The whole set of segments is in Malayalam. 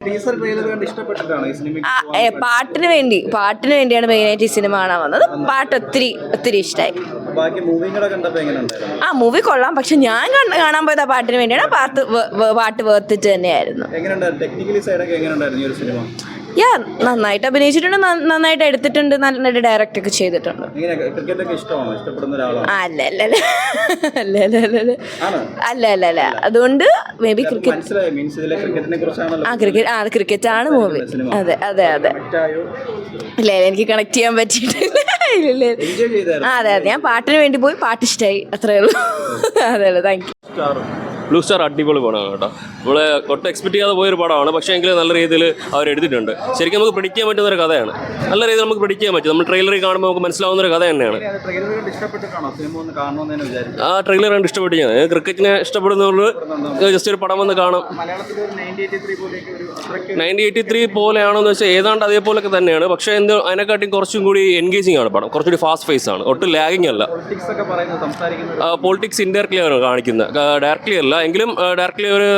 ടീസർ ട്രെയിലർ കണ്ട് ഇഷ്ടപ്പെട്ടിട്ടാണ് ഈ സിനിമ? പാട്ടിന് വേണ്ടിയാണ് മെയിനായിട്ട് ഈ സിനിമ കാണാൻ വന്നത്. പാട്ട് ഒത്തിരി ഇഷ്ടമായി. ബാക്കി മൂവികളെ കണ്ടപ്പോ എങ്ങനെയുണ്ടായിരുന്നു? മൂവി കൊള്ളാം, പക്ഷെ ഞാൻ കാണാൻ പോയത് ആ പാട്ടിന് വേണ്ടിയാണ്. പാട്ട് വേർത്തിട്ട് തന്നെയായിരുന്നു. എങ്ങനെയുണ്ടായിരുന്നു ടെക്നിക്കലി സൈഡൊക്കെ എങ്ങനെയുണ്ടായിരുന്നു ഈ ഒരു സിനിമ? നന്നായിട്ട് അഭിനയിച്ചിട്ടുണ്ട്, നന്നായിട്ട് എടുത്തിട്ടുണ്ട്, നന്നായിട്ട് ഡയറക്റ്റ് ഒക്കെ ചെയ്തിട്ടുണ്ട്. ക്രിക്കറ്റൊക്കെ ഇഷ്ടമാണോ? ഇഷ്ടപ്പെടുന്ന ഒരാളാണോ? അല്ല അതുകൊണ്ട് മേ ബി ക്രിക്കറ്റ് ആണ് മൂവി. അതെ ഇല്ല എനിക്ക് കണക്ട് ചെയ്യാൻ പറ്റിയിട്ടില്ല. അതെ ഞാൻ പാട്ടിന് വേണ്ടി പോയി, പാട്ട് ഇഷ്ടമായി, അത്രേ ഉള്ളൂ. അതെ താങ്ക് യു. ബ്ലൂ സ്റ്റാർ അടിപൊളി പടമാണ് കേട്ടോ. നമ്മളെ ഒട്ടും എക്സ്പെക്ട് ചെയ്യാതെ പോയൊരു പടമാണ്, പക്ഷേ എങ്കിലും നല്ല രീതിയിൽ അവർ എടുത്തിട്ടുണ്ട്. ശരിക്കും നമുക്ക് പ്രെഡിക്റ്റ് ചെയ്യാൻ പറ്റുന്ന ഒരു കഥയാണ്. നല്ല രീതിയിൽ നമുക്ക് പ്രെഡിക്റ്റ് ചെയ്യാൻ പറ്റും. നമ്മൾ ട്രെയിലറിൽ കാണുമ്പോൾ നമുക്ക് മനസ്സിലാവുന്ന ഒരു കഥ തന്നെയാണ്. ആ ട്രെയിലർ കണ്ട് ഇഷ്ടപ്പെട്ടു. ഞാൻ ക്രിക്കറ്റിനെ ഇഷ്ടപ്പെടുന്നവർ ജസ്റ്റ് ഒരു പടം വന്ന് കാണാം. 1983 പോലെയാണെന്ന് വെച്ചാൽ ഏതാണ്ട് അതേപോലൊക്കെ തന്നെയാണ്, പക്ഷേ അതിനെക്കാട്ടിയും കുറച്ചും കൂടി എൻഗേജിങ് ആണ് പടം. കുറച്ചുകൂടി ഫാസ്റ്റ് ഫേസ് ആണ്, ഒട്ടും ലാഗിങ് അല്ല. പൊളിറ്റിക്സ് ഇൻഡയറക്ട്ലി ആണ് കാണിക്കുന്നത്, ഡയറക്ട്ലി അല്ല. എങ്കിലും ഡയറക്ട്ലി ഒരു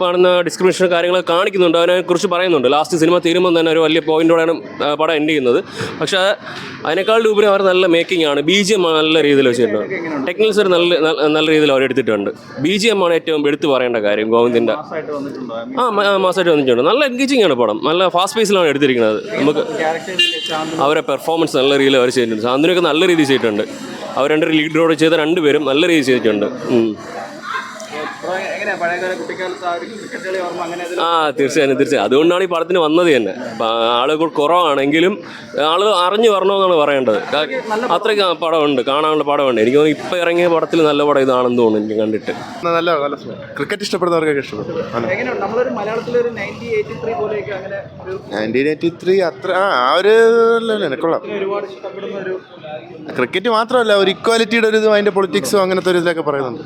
കാണുന്ന ഡിസ്ക്രിമിനേഷൻ കാര്യങ്ങളൊക്കെ കാണിക്കുന്നുണ്ട്, അതിനെക്കുറിച്ച് പറയുന്നുണ്ട്. ലാസ്റ്റ് സിനിമ തീരുമ്പോൾ തന്നെ ഒരു വലിയ പോയിന്റോടെയാണ് പടം എൻഡ് ചെയ്യുന്നത്. പക്ഷേ അതിനേക്കാളും ഉപരി അവർ നല്ല മേക്കിംഗ് ആണ്. BGM നല്ല രീതിയിൽ വെച്ചിട്ടുണ്ട്. ടെക്നിക്സ് ഒരു നല്ല രീതിയിൽ അവർ എടുത്തിട്ടുണ്ട്. BGM ആണ് ഏറ്റവും എടുത്തു പറയേണ്ട കാര്യം. ഗോവിന്ദിൻ്റെ മാസമായിട്ട് വന്നിട്ടുണ്ട്. നല്ല എൻഗേജിങ് ആണ് പടം. നല്ല ഫാസ്റ്റ് പേസിലാണ് എടുത്തിരിക്കുന്നത്. നമുക്ക് അവരെ പെർഫോമൻസ് നല്ല രീതിയിൽ അവർ ചെയ്തിട്ടുണ്ട്. സാന്ത്വനൊക്കെ നല്ല രീതിയിൽ ചെയ്തിട്ടുണ്ട്. അവർ ലീഡ് റോഡ് ചെയ്ത രണ്ടുപേരും നല്ല രീതിയിൽ ചെയ്തിട്ടുണ്ട്. തീർച്ചയായും അതുകൊണ്ടാണ് ഈ പടത്തിന് വന്നത് തന്നെ. ആളുകൾ കുറവാണെങ്കിലും ആളുകൾ അറിഞ്ഞു വരണമെന്നാണ് പറയേണ്ടത്. അത്രയ്ക്ക് പടമുണ്ട്, കാണാനുള്ള പടമുണ്ട്. എനിക്ക് തോന്നുന്നു ഇപ്പം ഇറങ്ങിയ പടത്തിൽ നല്ല പടം ഇതാണെന്ന് തോന്നുന്നു എനിക്ക് കണ്ടിട്ട്. നല്ല ക്രിക്കറ്റ് ഇഷ്ടപ്പെടുന്നവർക്കൊക്കെ ഇഷ്ടപ്പെട്ടു. 1983 അത്ര ഒരു കൊള്ളാം. ക്രിക്കറ്റ് മാത്രമല്ല, ഒരു ഇക്വാലിറ്റിയുടെ ഒരു ഇതും അതിന്റെ പൊളിറ്റിക്സും അങ്ങനത്തെ ഒരു ഇതിലൊക്കെ പറയുന്നുണ്ട്.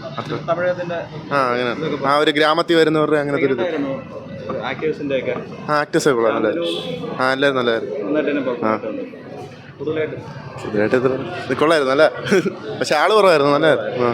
അങ്ങനെ ഒരു ഗ്രാമത്തിൽ വരുന്നവരുടെ അങ്ങനത്തെ ഒരു ഇത്. ആക്ടേഴ്സ് ഒക്കെ കൊള്ളാം. എല്ലാവരും നല്ലതായിരുന്നു. കൊള്ളായിരുന്നു, നല്ല. പക്ഷെ ആള് കുറവായിരുന്നു, നല്ലതായിരുന്നു.